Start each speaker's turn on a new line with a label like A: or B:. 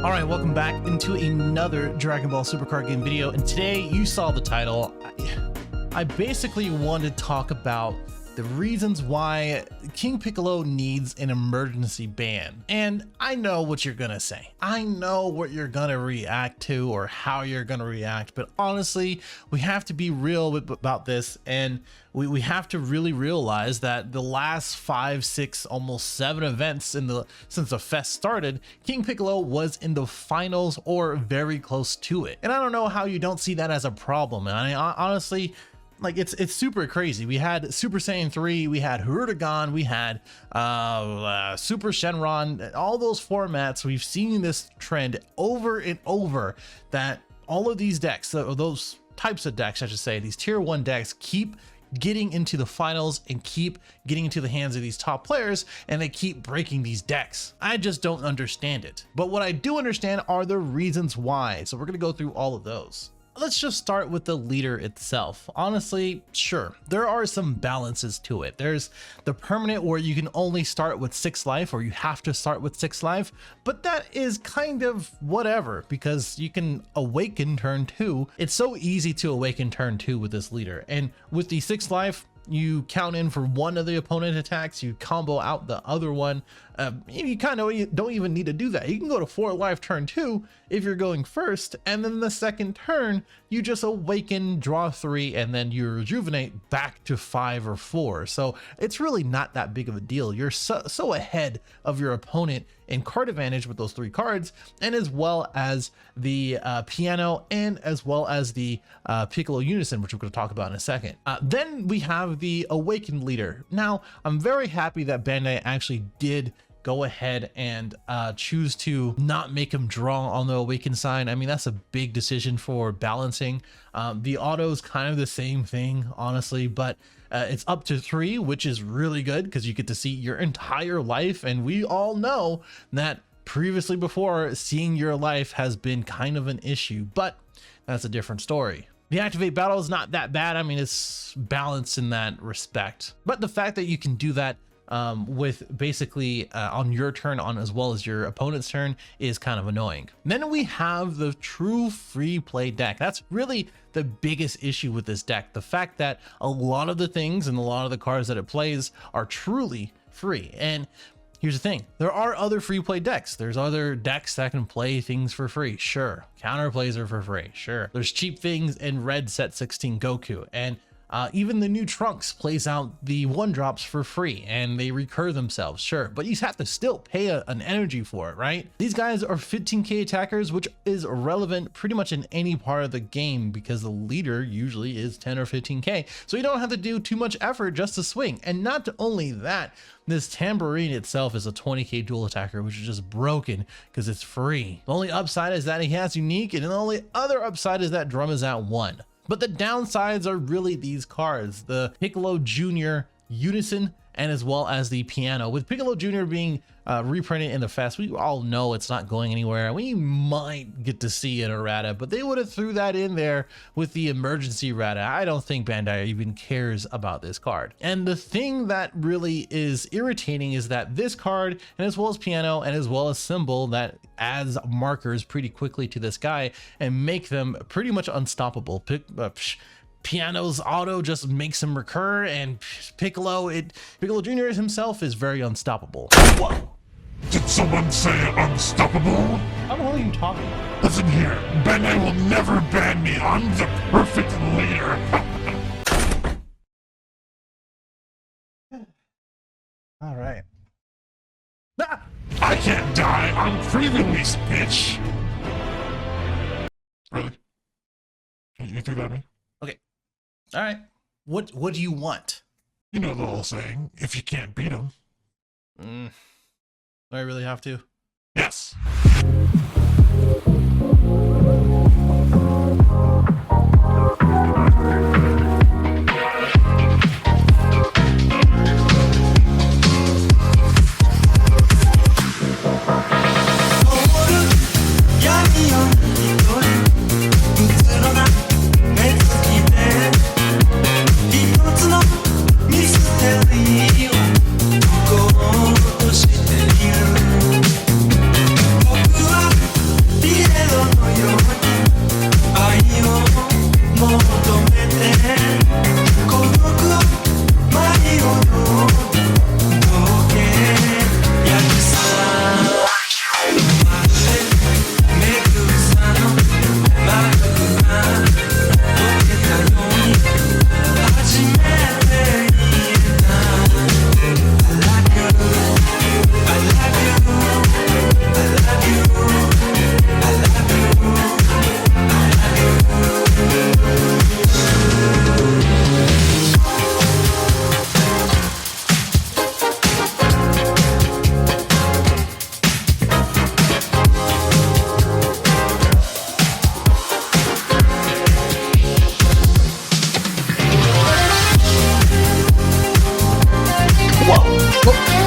A: All right, welcome back into another Dragon Ball Supercard game video, and today you saw the title. I basically want to talk about the reasons why King Piccolo needs an emergency ban. And I know what you're gonna say. I know what you're gonna react to or how you're gonna react, but honestly, we have to be real about this, and we have to really realize that the last 5, 6, almost 7 events since the fest started, King Piccolo was in the finals or very close to it. And I don't know how you don't see that as a problem. And I honestly, like, it's super crazy. We had Super Saiyan 3, we had Hirudegan, we had Super Shenron, all those formats. We've seen this trend over and over, that all of these decks, those types of decks, I should say, these tier 1 decks keep getting into the finals and keep getting into the hands of these top players, and they keep breaking these decks. I just don't understand it. But what I do understand are the reasons why. So we're gonna go through all of those. Let's just start with the leader itself. Honestly, sure, there are some balances to it. There's the permanent where you can only start with 6 life, or you have to start with 6 life, but that is kind of whatever, because you can awaken turn 2. It's so easy to awaken turn 2 with this leader, and with the 6 life, you count in for one of the opponent attacks, you combo out the other one. You kind of don't even need to do that. You can go to 4 life turn 2 if you're going first, and then the second turn you just awaken, draw 3, and then you rejuvenate back to 5 or 4. So it's really not that big of a deal. You're so ahead of your opponent in card advantage with those 3 cards, and as well as the piano, and as well as the Piccolo unison, which we're going to talk about in a second. Then we have the awakened leader. Now, I'm very happy that Bandai actually did go ahead and choose to not make him draw on the awaken sign. I mean, that's a big decision for balancing. The auto is kind of the same thing, honestly, but it's up to 3, which is really good because you get to see your entire life. And we all know that previously, before, seeing your life has been kind of an issue, but that's a different story. The activate battle is not that bad. I mean, it's balanced in that respect, but the fact that you can do that with basically on your turn on as well as your opponent's turn is kind of annoying. Then we have the true free play deck. That's really the biggest issue with this deck. The fact that a lot of the things and a lot of the cards that it plays are truly free. And here's the thing, there are other free play decks. There's other decks that can play things for free. Sure. Counter plays are for free. Sure. There's cheap things in red set 16 Goku, and even the new Trunks plays out the 1-drops for free and they recur themselves, sure, but you have to still pay an energy for it, right? These guys are 15k attackers, which is relevant pretty much in any part of the game because the leader usually is 10 or 15k, so you don't have to do too much effort just to swing. And not only that, this tambourine itself is a 20k dual attacker, which is just broken because it's free. The only upside is that he has unique, and the only other upside is that drum is at 1. But the downsides are really these cards, the Piccolo Jr. Unison, and as well as the piano. With Piccolo Jr. being reprinted in the fest, we all know it's not going anywhere. We might get to see an errata, but they would have threw that in there with the emergency errata. I don't think Bandai even cares about this card. And the thing that really is irritating is that this card, and as well as piano, and as well as symbol, that adds markers pretty quickly to this guy and make them pretty much unstoppable. Piano's auto just makes him recur, and Piccolo Jr. himself is very unstoppable.
B: What? Did someone say unstoppable?
A: How the hell are you talking about?
B: Listen here, Bandai will never ban me. I'm the perfect leader.
A: All right.
B: Ah! I can't die. I'm free release, bitch. Really? You threw that at me?
A: Okay. All right. What do you want?
B: You know the whole saying, if you can't beat them.
A: Do I really have to?
B: Yes.
C: Oh.